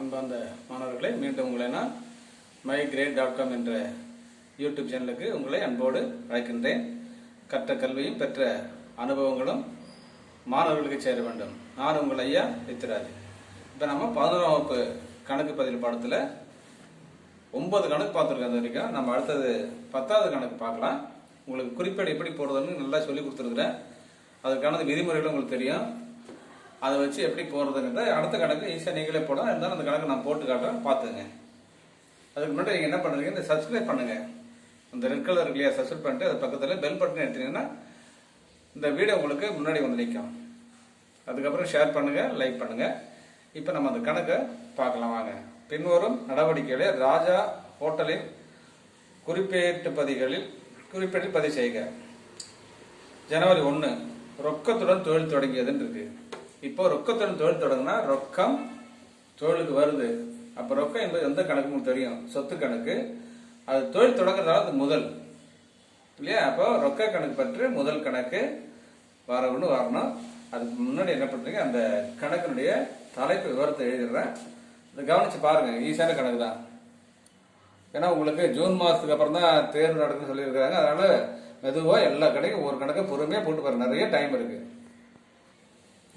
அன்பார்ந்த மாணவர்களை மீண்டும் உங்களை நான் mygrade.com என்ற யூடியூப் சேனலுக்கு உங்களை அன்போடு அழைக்கின்றேன். கற்ற கல்வியும் பெற்ற அனுபவங்களும் மாணவர்களுக்கு சேர வேண்டும். நான் உங்கள் ஐயா வித்ராஜ். இப்போ நம்ம 11ஆம் வகுப்பு கணக்கு பதிவு பாடத்தில் 9 கணக்கு பார்த்துருக்கோம். வரைக்கும் நம்ம அடுத்தது 10வது கணக்கு பார்க்கலாம். உங்களுக்கு குறிப்பேடு எப்படி போடுறதுன்னு நல்லா சொல்லி கொடுத்துருக்குறேன். அதுக்கான விதிமுறைகளும் உங்களுக்கு தெரியும். அதை வச்சு எப்படி போடுறதுங்கிற அடுத்த கணக்கு ஈஸியாக நீங்களே போடலாம். இருந்தாலும் அந்த கணக்கு நான் போட்டு காட்டுறேன், பார்த்துங்க. அதுக்கு முன்னாடி நீங்கள் என்ன பண்ணுறீங்க, இந்த சப்ஸ்கிரைப் பண்ணுங்கள். இந்த ரெட் கலர் இல்லையா, சப்ஸ்கிரைப் பண்ணிட்டு அது பக்கத்தில் பெல் பட்டன் எடுத்தீங்கன்னா இந்த வீடியோ உங்களுக்கு முன்னாடி வந்து நிற்கும். அதுக்கப்புறம் ஷேர் பண்ணுங்கள், லைக் பண்ணுங்கள். இப்போ நம்ம அந்த கணக்கை பார்க்கலாம் வாங்க. பின்வரும் நடவடிக்கைகளை ராஜா ஹோட்டலின் குறிப்பேட்டில் பதிவு செய்க. ஜனவரி 1 ரொக்கத்துடன் தொழில் தொடங்கியதுன்னு இருக்கு. இப்போ ரொக்கத்துடன் தொழில் தொடங்கினா ரொக்கம் தொழிலுக்கு வருது. அப்போ ரொக்கம் என்பது எந்த கணக்கு தெரியும், சொத்து கணக்கு. அது தொழில் தொடங்குறதால அது முதல் இல்லையா. அப்போ ரொக்க கணக்கு பற்றி முதல் கணக்கு வரணும். அதுக்கு முன்னாடி என்ன பண்றீங்க, அந்த கணக்கினுடைய தலைப்பு விவரத்தை எழுதிடுறேன். இதை கவனிச்சு பாருங்க, ஈஸியான கணக்கு தான். ஏன்னா உங்களுக்கு ஜூன் மாதத்துக்கு அப்புறம் தான் தேர்வு நடக்குன்னு சொல்லியிருக்கிறாங்க. அதனால மெதுவாக எல்லா கணக்கும் ஒரு கணக்கை பொறுமையாக போட்டு பாருங்க, நிறைய டைம் இருக்கு.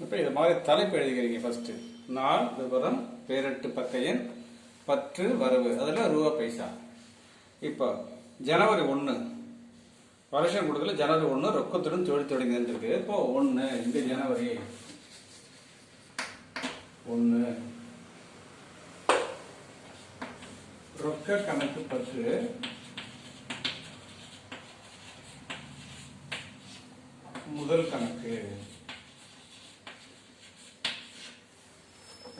இப்போ இது மாதிரி தலைப்பு எழுதிக்கிறீங்க. ஃபர்ஸ்ட் நாள் விவரம், பேரெட்டு பக்க எண், பற்று வரவு, அதில் ரூபா பைசா. இப்போ ஜனவரி 1 வருஷம் கொடுக்கல. ஜனவரி 1 ரொக்கத்துடன் தொழில் தொடங்கியது இருக்கு. இப்போ 1 இந்த ஜனவரி 1 ரொக்க கணக்கு பற்று முதல் கணக்கு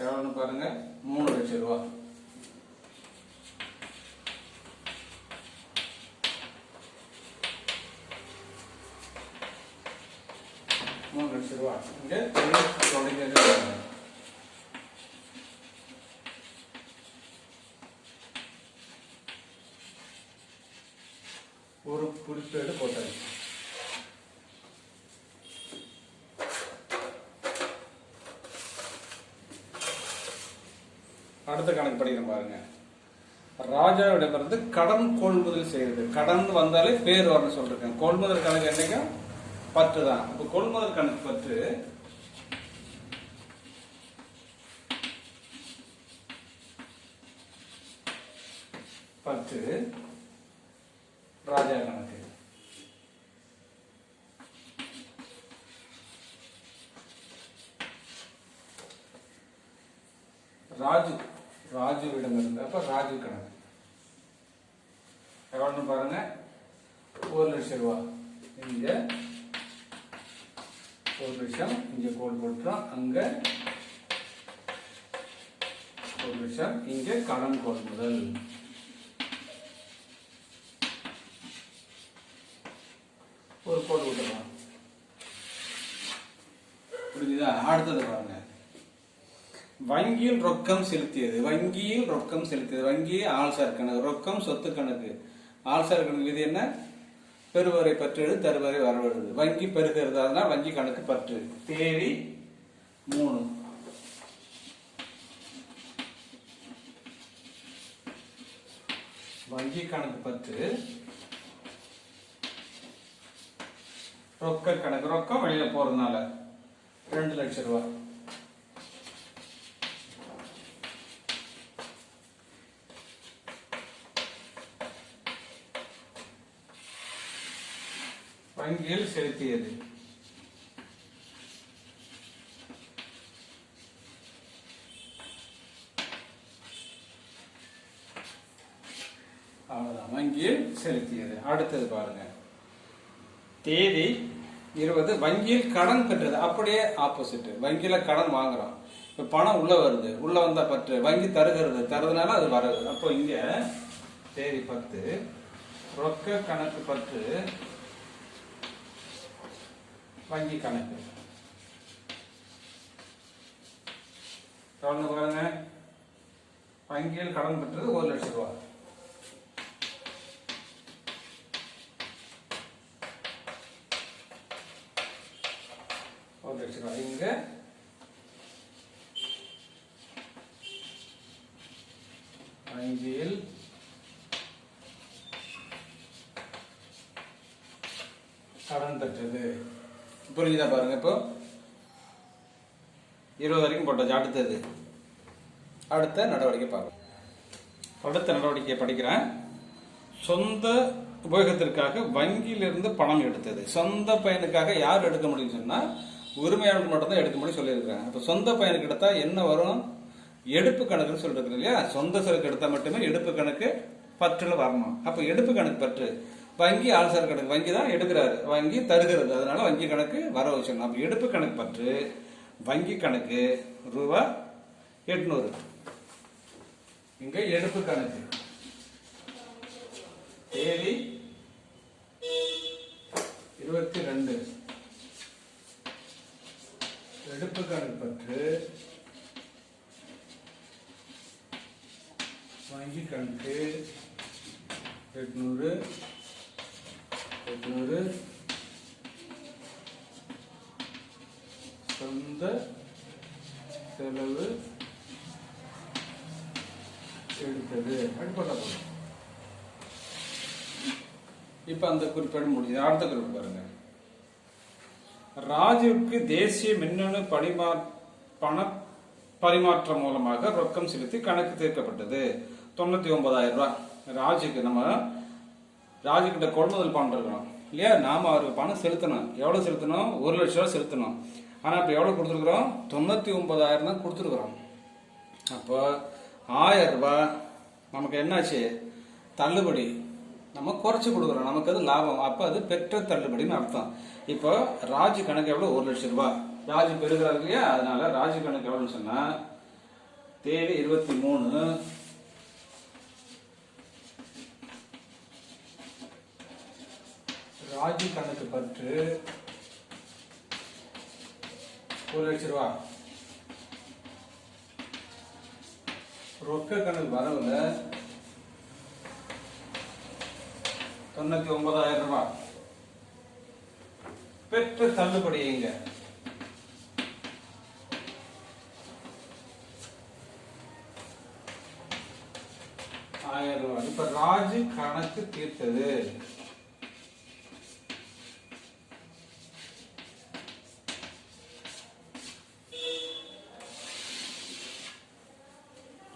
எவ்வளவுன்னு பாருங்க, 3 லட்சம் ரூபாய். இங்க ஒரு குறிப்பேடு போட்டாச்சு. அடுத்த கணக்கு படிக்கிறேன் பாருங்க. ராஜாவிடமிருந்து கடன் கொள்முதல் செய்யறது. கடன் வந்தாலே பேர் வரணும் சொல்றேன். கொள்முதல் கணக்கு என்னைக்கும் பற்று தான். அப்ப கொள்முதல் கணக்கு பற்று ராஜா கணக்கு. ராஜுவிடம் இருந்து அப்ப ராஜு கணக்கு எவ்வளவு பாருங்க, 1 லட்சம் ரூபாய். இங்க 1 லட்சம், இங்க கோல் போட்டுறோம். அங்க 1 லட்சம், இங்க கடன் கொள்முதல். ஒரு கோடு விட்டுறோம். புரிஞ்சுதா? அடுத்தது பாருங்க, வங்கியில் ரொக்கம் செலுத்தியது. வங்கி ஆள்சார் கணக்கு. ரொக்கம் சொத்து கணக்கு. ஆள்சார் கணக்கு விதி என்ன, பெறுவரை பற்று எழுது, தருவரை வரவெழுது. வங்கி பெருகிறதா வங்கி கணக்கு பற்று. தேதி 3 வங்கி கணக்கு பற்று ரொக்க கணக்கு. ரொக்கம் வெளியில போறதுனால 2 லட்சம் ரூபாய். வங்கியில் செலுத்தியது. அவ்வளவுதான், வங்கியில் செலுத்தியது. அடுத்தது பாருங்க, தேதி 20 வங்கியில் கடன் பெற்றது. அப்படியே ஆப்போசிட், வங்கியில கடன் வாங்குறோம். இப்ப பணம் உள்ள வருது, உள்ள வந்தா பற்று. வங்கி தருதுனால அது வரது. அப்போ இங்க தேதி 10 ரொக்க கணக்கு பற்று வங்கி கணக்கு. பாருங்க, வங்கியில் கடன் பெற்றது 1 லட்சம் ரூபாய். இங்க வங்கியில் கடன் பெற்றது. புரியுதா பாருங்க. இப்போ 20 வரைக்கும் போட்டாச்சு. அடுத்தது அடுத்த நடவடிக்கை பார்க்கலாம். அடுத்த நடவடிக்கையை படிக்கிறேன். சொந்த உபயோகத்திற்காக வங்கியிலிருந்து பணம் எடுத்தது. சொந்த பயனுக்காக யார் எடுக்க முடியும்னு சொன்னா உரிமையாளர் மட்டும் தான் எடுக்க முடியும் சொல்லியிருக்கிறாங்க. அப்ப சொந்த பயனுக்கு எடுத்தா என்ன வரும்? எடுப்பு கணக்குன்னு சொல்லிருக்கு இல்லையா? சொந்த சரக்கு எடுத்தா மட்டுமே எடுப்பு கணக்கு பற்றுல வரணும். அப்ப எடுப்பு கணக்கு பற்று வங்கி ஆள் சரக்கு கணக்கு வங்கி தான் எடுக்கிறாரு, வங்கி தருகிறது, அதனால வங்கி கணக்கு வர வச்சிடணும். அப்ப எடுப்பு கணக்கு பற்று வங்கி கணக்கு ரூபா 800. இங்க எடுப்பு கணக்கு தேதி 22. எடுப்பு கணக்கு பற்று வங்கி கணக்கு 800 சொந்த செலவு எடுத்தது. இப்ப அந்த குறிப்பேடு முடிஞ்சது. அடுத்த குறிப்பு பாருங்க. ராஜுவுக்கு தேசிய மின்னணு பண பரிமாற்றம் மூலமாக ரொக்கம் செலுத்தி கணக்கு தீர்க்கப்பட்டது. 99,000 ரூபாய். ராஜுக்கு நம்ம ராஜுக்கிட்ட கொள்முதல் பண்றோம் இல்லையா? நாம அவருக்கு பணம் செலுத்தணும். எவ்வளவு செலுத்தணும்? 1 லட்சம் ரூபாய் செலுத்தணும். ஆனா இப்ப எவ்வளவு கொடுத்துருக்கிறோம்? 99,000 தான் கொடுத்துருக்குறோம். அப்போ 1000 ரூபாய் நமக்கு என்னாச்சு? தள்ளுபடி நம்ம குறைச்சு கொடுக்குறோம். நமக்கு அது லாபம். அப்ப அது பெற்ற தள்ளுபடின்னு அர்த்தம். இப்போ ராஜு கணக்கு எவ்வளவு? 1 லட்சம் ரூபாய். ராஜு பெறுகிறார் இல்லையா? அதனால ராஜு கணக்கு எவ்வளவுன்னு சொன்னா தேதி 23 ராஜு கணக்கு பற்று 1 லட்சம் ரூபாய். ரொக்க கணக்கு வரவுல 99,000 ரூபாய். பெற்ற தள்ளுபடி எங்க? ரூபாய். இப்ப ராஜு கணக்கு தீர்த்தது.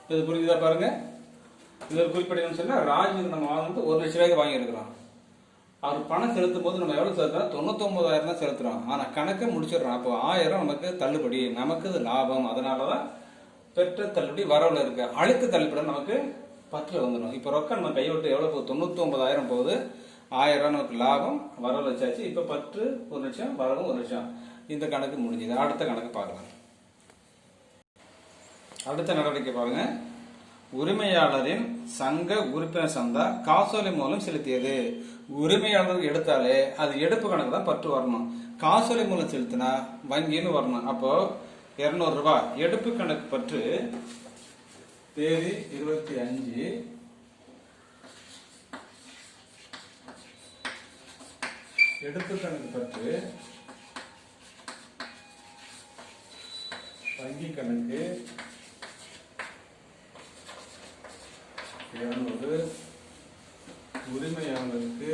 இது புரியுதா பாருங்க. இது ஒரு குறிப்பிட்ட சொன்னா ராஜு நம்ம வந்து 1 லட்சம் ரூபாய்க்கு வாங்கி இருக்கிறோம். அவர் பணம் செலுத்தும் போது நம்ம எவ்வளவு செலுத்துறோம்? 99,000 தான் செலுத்துறோம். ஆனா கணக்கை முடிச்சிடறோம். அப்போ 1000 நமக்கு தள்ளுபடி, நமக்கு இது லாபம். அதனாலதான் பெற்ற தள்ளுபடி வரவுல இருக்கு. அழுத்த தள்ளுபடி நமக்கு பற்று வந்துடும். இப்ப ரொக்கம் நம்ம கையை விட்டு எவ்வளவு போகுது? 99,000 போகுது. 1000 ரூபாய் நமக்கு லாபம், வரவு வச்சாச்சு. இப்ப பற்று 1 லட்சம், வரவு 1 லட்சம். இந்த கணக்கு முடிஞ்சது. அடுத்த கணக்கு பார்க்கலாம். அடுத்த நடவடிக்கை பாருங்க. உரிமையாளரின் சங்க உறுப்பினர் சந்தா காசோலை மூலம் செலுத்தியது. உரிமையாளர் எடுத்தாலே அது எடுப்பு கணக்கு தான் பற்று வரணும். காசோலை மூலம் செலுத்தினா வங்கின்னு வரணும். அப்போ 200 ரூபாய். எடுப்பு கணக்கு பற்று தேதி 25 எடுப்பு கணக்கு பற்று வங்கி கணக்கு 200 உரிமையாளருக்கு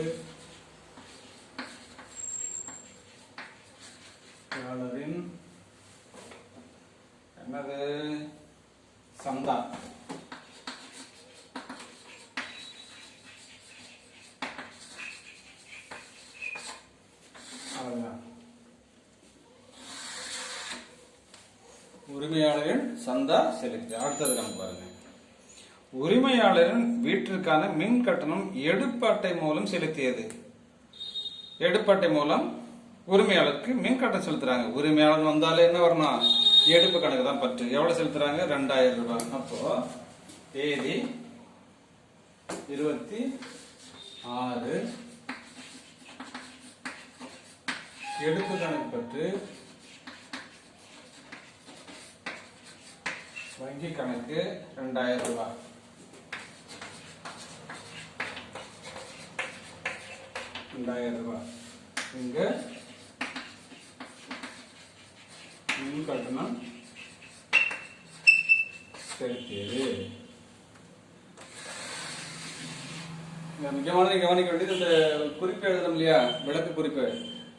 என்னது சந்தா உரிமையாளரின் சந்தா செலுத்தி. அடுத்தது நம்ம பாருங்க. உரிமையாளரின் வீட்டிற்கான மின் கட்டணம் எடுப்பு அட்டை மூலம் செலுத்தியது. எடுப்பு அட்டை மூலம் உரிமையாளருக்கு மின் கட்டணம் செலுத்துறாங்க. உரிமையாளர் வந்தாலே என்ன வரணும்? எடுப்பு கணக்கு தான் பற்று. எவ்வளவு செலுத்துறாங்க? 2000 ரூபாய். அப்போ தேதி 26 எடுப்பு கணக்கு பற்று வங்கி கணக்கு 2000 ரூபாய். இங்க மின் கட்டணம் செலுத்தியது. முக்கியமான கவனிக்க வேண்டியது இந்த குறிப்பு எழுதணும் இல்லையா, விளக்கு குறிப்பு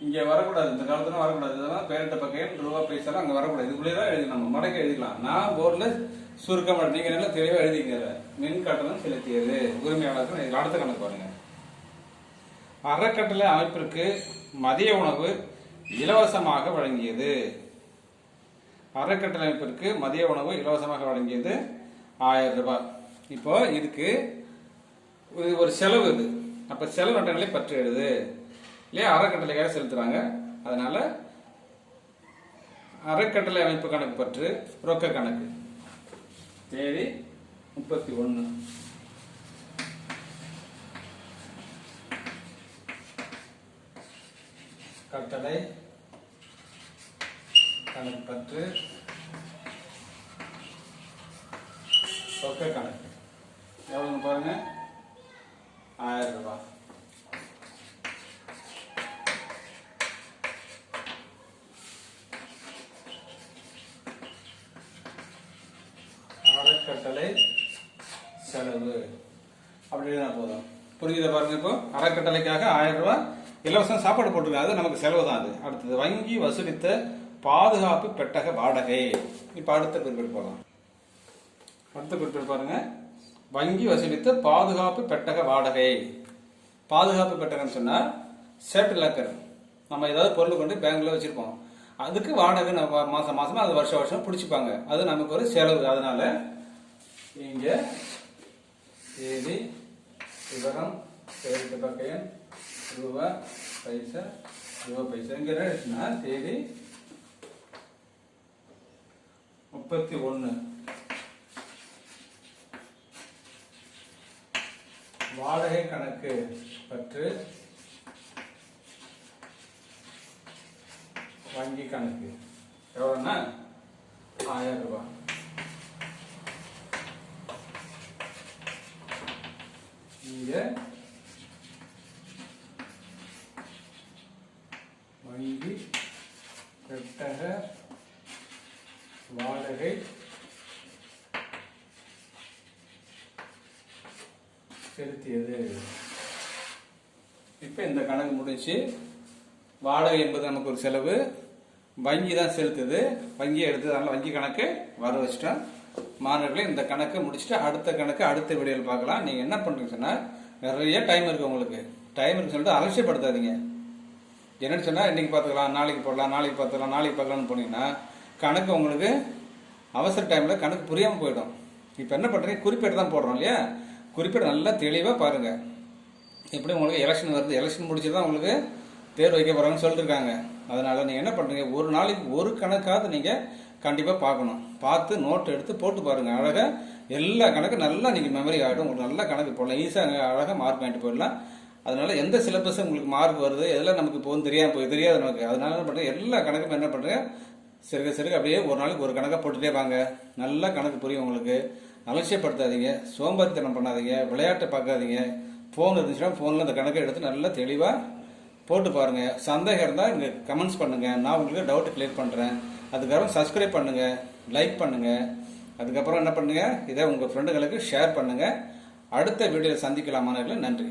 இங்கே வரக்கூடாது. இந்த காலத்துல வரக்கூடாது. இதெல்லாம் பேரிட்ட பக்கம் ரூபா பைசா அங்கே வரக்கூடாது. இதுக்குள்ளே தான் எழுதி நம்ம மடக்க எழுதிக்கலாம். நான் போர்டில் சுருக்க மாட்டேன், நீங்க நல்லா தெளிவாக எழுதிங்க. மின் கட்டணம் செலுத்தியது உரிமையாளருக்கு. அடுத்த கணக்கு பாருங்க. அறக்கட்டளை அமைப்பிற்கு மதிய உணவு இலவசமாக வழங்கியது. அறக்கட்டளை அமைப்பிற்கு மதிய உணவு இலவசமாக வழங்கியது 1000 ரூபாய். இப்போ இதுக்கு ஒரு செலவு இது. அப்ப செலவு அட்டவணை பற்று எழுது இல்லையா, அறக்கட்டளைக்காக செலுத்துறாங்க. அதனால அறக்கட்டளை அமைப்பு கணக்கு பற்று ரொக்க கணக்கு தேதி 31. கட்டளை கணக்கு பற்று ரொக்க கணக்கு எவ்வளவு பாருங்க, 1000 ரூபாய். அறக்கட்டளை செலவு அப்படின்னா போதும். புரியுத பாருங்க. இப்போ அறக்கட்டளைக்காக 1000 ரூபாய் இலவசம் சாப்பாடு போட்டிருக்காங்க, அது நமக்கு செலவு தான். அது அடுத்தது வங்கி வசூலித்த பாதுகாப்பு பெட்டக வாடகை. இப்ப அடுத்த குறிப்பிட்டு போகலாம். அடுத்த குறிப்பிட்டு பாருங்க. வங்கி வசூலித்த பாதுகாப்பு பெட்டக வாடகை. பாதுகாப்பு பெட்டகம்னு சொன்னா சேஃப்டி லாக்கர். நம்ம ஏதாவது பொருள் கொண்டு பேங்க்ல வச்சிருப்போம், அதுக்கு வாடகை மாசம் மாசமா அது வருஷம் வருஷம் பிடிச்சிப்பாங்க. அது நமக்கு ஒரு செலவு. அதனால இங்க தேதி விவரம் பேரிட்ட பக்கம் ரூபா பைசா ரூபா பைசா. இங்க என்ன தேதி 31. வாடகை கணக்கு பற்று வங்கி கணக்கு எவ்வளவுன்னா 1000 ரூபாய். இங்க வங்கி பெட்டக வாடகை செலுத்தியது. இப்ப இந்த கணக்கு முடிச்சு. வாடகை என்பது நமக்கு ஒரு செலவு, வங்கி தான் செலுத்துது, வங்கியை எடுத்து அதனால வங்கி கணக்கு வர வச்சுட்டோம். மாணவர்களே இந்த கணக்கு முடிச்சுட்டு அடுத்த கணக்கு அடுத்த வீடியோவில் பார்க்கலாம். நீங்க என்ன பண்றீங்க சொன்னா, நிறைய டைம் இருக்கு உங்களுக்கு. டைம் இருக்கு சொல்லிட்டு அலட்சியப்படுத்தாதீங்க. என்னன்னு சொன்னா இன்னைக்கு பார்த்துக்கலாம், நாளைக்கு போடலாம், நாளைக்கு பார்த்துக்கலாம், நாளைக்கு பார்க்கலாம்னு போனீங்கன்னா கணக்கு உங்களுக்கு அவசர டைம்ல கணக்கு புரியாம போயிடும். இப்ப என்ன பண்றீங்க, குறிப்பேடு தான் போடுறோம் இல்லையா, குறிப்பேடு நல்லா தெளிவா பாருங்க. எப்படி உங்களுக்கு எலெக்ஷன் வருது, எலெக்ஷன் முடிச்சுதான் உங்களுக்கு தேர்வு வைக்க போறாங்கன்னு சொல்லிட்டு இருக்காங்க. அதனால நீங்க என்ன பண்றீங்க, ஒரு நாளைக்கு ஒரு கணக்காவது நீங்க கண்டிப்பா பார்க்கணும். பார்த்து நோட் எடுத்து போட்டு பாருங்க. அழகா எல்லா கணக்கும் நல்லா நீங்க மெமரி ஆகிடும். உங்களுக்கு நல்ல கணக்கு போடலாம், ஈஸியாக அழகா மார்க் வாங்கிட்டு போயிடலாம். அதனால எந்த சிலபஸ் உங்களுக்கு மார்க் வருது எதெல்லாம் நமக்கு போகும் தெரியாது நமக்கு. அதனால என்ன பண்றீங்க, எல்லா கணக்கும் என்ன பண்றீங்க, சிறுக அப்படியே ஒரு நாளைக்கு ஒரு கணக்கா போட்டுட்டே வாங்க. நல்லா கணக்கு புரியும் உங்களுக்கு. அலட்சியப்படுத்தாதீங்க, சோம்பேறித்தனம் பண்ணாதீங்க, விளையாட்டை பார்க்காதீங்க. போன் இருந்துச்சுன்னா போன்ல இந்த கணக்கை எடுத்து நல்லா தெளிவா போட்டு பாருங்க. சந்தேகம் இருந்தா இங்க கமெண்ட்ஸ் பண்ணுங்க, நான் உங்களுக்கு டவுட் கிளியர் பண்றேன். அதுக்கப்புறம் சப்ஸ்கிரைப் பண்ணுங்க, லைக் பண்ணுங்க. அதுக்கப்புறம் என்ன பண்ணுங்க, இதை உங்க ஃப்ரெண்டுகளுக்கு ஷேர் பண்ணுங்க. அடுத்த வீடியோவில் சந்திக்கலாம் மாணவர்களே. நன்றி.